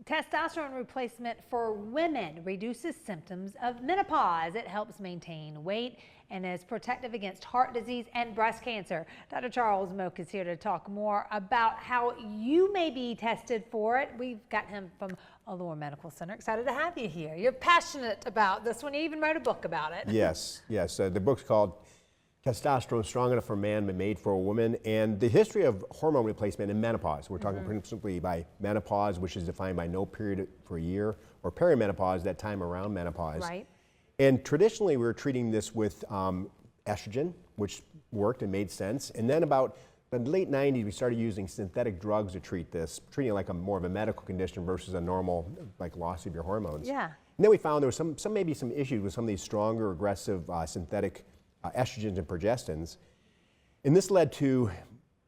Testosterone replacement for women reduces symptoms of menopause. It helps maintain weight and is protective against heart disease and breast cancer. Dr. Charles Mok is here to talk more about how you may be tested for it. We've got him from Allure Medical Center. Excited to have you here. You're passionate about this one. You even wrote a book about it. Yes. The book's called Testosterone, Strong Enough for a Man but Made for a Woman, and the history of hormone replacement in menopause. We're talking principally by menopause, which is defined by no period for a year, or perimenopause, that time around menopause. Right. And traditionally, we were treating this with estrogen, which worked and made sense. And then about the late 90s, we started using synthetic drugs to treat this, treating it like more of a medical condition versus a normal, like, loss of your hormones. Yeah. And then we found there was maybe some issues with some of these stronger, aggressive synthetic estrogens and progestins. And this led to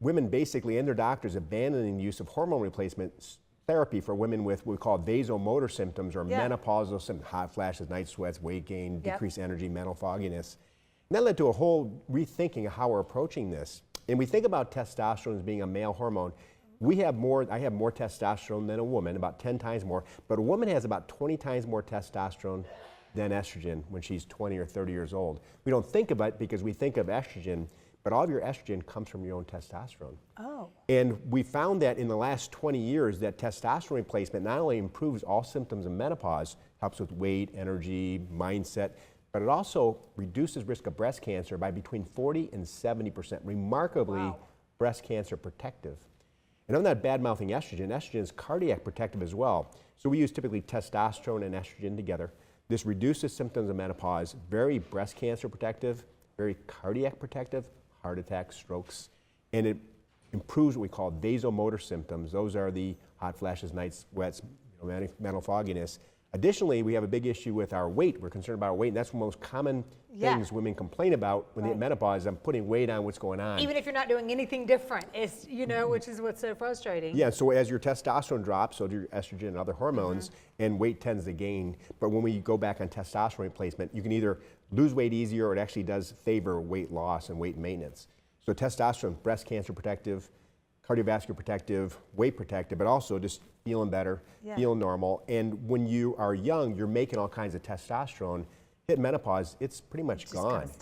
women basically and their doctors abandoning the use of hormone replacement therapy for women with what we call vasomotor symptoms, or menopausal symptoms: hot flashes, night sweats, weight gain, decreased energy, mental fogginess. And that led to a whole rethinking of how we're approaching this. And we think about testosterone as being a male hormone. I have more testosterone than a woman, about 10 times more, but a woman has about 20 times more testosterone than estrogen when she's 20 or 30 years old. We don't think of it because we think of estrogen, but all of your estrogen comes from your own testosterone. Oh. And we found that in the last 20 years that testosterone replacement not only improves all symptoms of menopause, helps with weight, energy, mindset, but it also reduces risk of breast cancer by between 40 and 70%. Remarkably, breast cancer protective. And I'm not bad-mouthing estrogen. Estrogen is cardiac protective as well. So we use typically testosterone and estrogen together. This reduces symptoms of menopause, very breast cancer protective, very cardiac protective, heart attacks, strokes, and it improves what we call vasomotor symptoms. Those are the hot flashes, night sweats, mental fogginess. Additionally, we have a big issue with our weight. We're concerned about our weight, and that's one of the most common things women complain about when they hit menopause. I'm putting weight on, what's going on? Even if you're not doing anything different, it's, which is what's so frustrating. Yeah, so as your testosterone drops, so do your estrogen and other hormones, and weight tends to gain. But when we go back on testosterone replacement, you can either lose weight easier, or it actually does favor weight loss and weight maintenance. So testosterone, breast cancer protective, cardiovascular protective, weight protective, but also just feeling better, feeling normal. And when you are young, you're making all kinds of testosterone. Hit menopause, it's pretty much gone. It's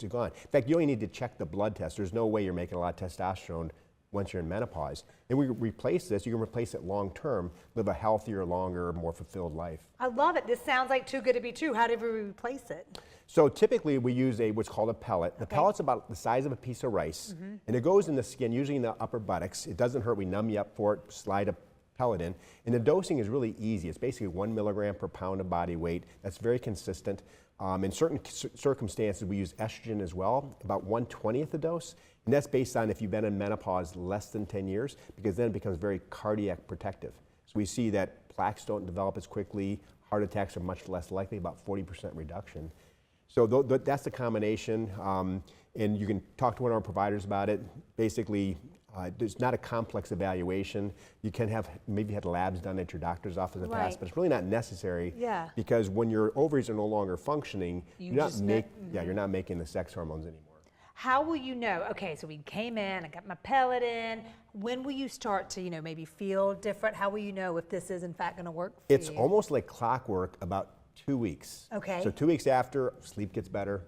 gone. In fact, you only need to check the blood test. There's no way you're making a lot of testosterone once you're in menopause. And we replace this, you can replace it long term, live a healthier, longer, more fulfilled life. I love it. This sounds like too good to be true. How do we replace it? So typically we use what's called a pellet. The pellet's about the size of a piece of rice, and it goes in the skin, usually in the upper buttocks. It doesn't hurt. We numb you up for it, slide a pellet in. And the dosing is really easy. It's basically 1 milligram per pound of body weight. That's very consistent. In certain circumstances, we use estrogen as well, about 1/20th the dose. And that's based on if you've been in menopause less than 10 years, because then it becomes very cardiac protective. So we see that plaques don't develop as quickly, heart attacks are much less likely, about 40% reduction. So that's the combination, and you can talk to one of our providers about it. Basically, there's not a complex evaluation. You can have maybe had labs done at your doctor's office in the past, but it's really not necessary because when your ovaries are no longer functioning, you're not making the sex hormones anymore. How will you know? Okay, so we came in, I got my pellet in. When will you start to, maybe feel different? How will you know if this is in fact going to work for you? It's almost like clockwork, about 2 weeks. Okay. So 2 weeks after, sleep gets better,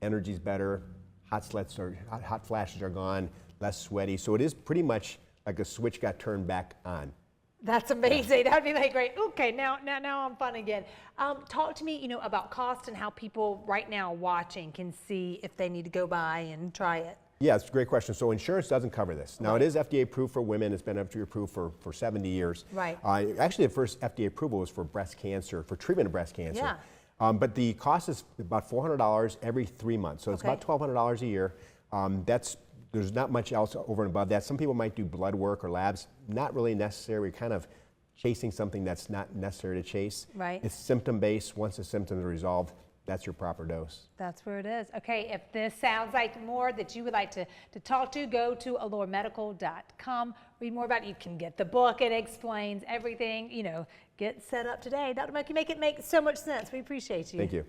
energy's better, hot flashes are gone, less sweaty. So it is pretty much like a switch got turned back on. That's amazing. That'd be like great. Okay, now I'm fun again. Talk to me, about cost and how people right now watching can see if they need to go by and try it. Yeah, it's a great question. So insurance doesn't cover this. Now it is FDA approved for women. It's been FDA approved for 70 years. Right. Actually, the first FDA approval was for breast cancer, for treatment of breast cancer. Yeah. But the cost is about $400 every 3 months. So it's about $1,200 a year. There's not much else over and above that. Some people might do blood work or labs. Not really necessary. We're kind of chasing something that's not necessary to chase. Right. It's symptom-based. Once the symptoms are resolved, that's your proper dose. That's where it is. Okay, if this sounds like more that you would like to talk to, go to alluremedical.com. Read more about it. You can get the book. It explains everything. Get set up today. Dr. Mok, you make it make so much sense. We appreciate you. Thank you.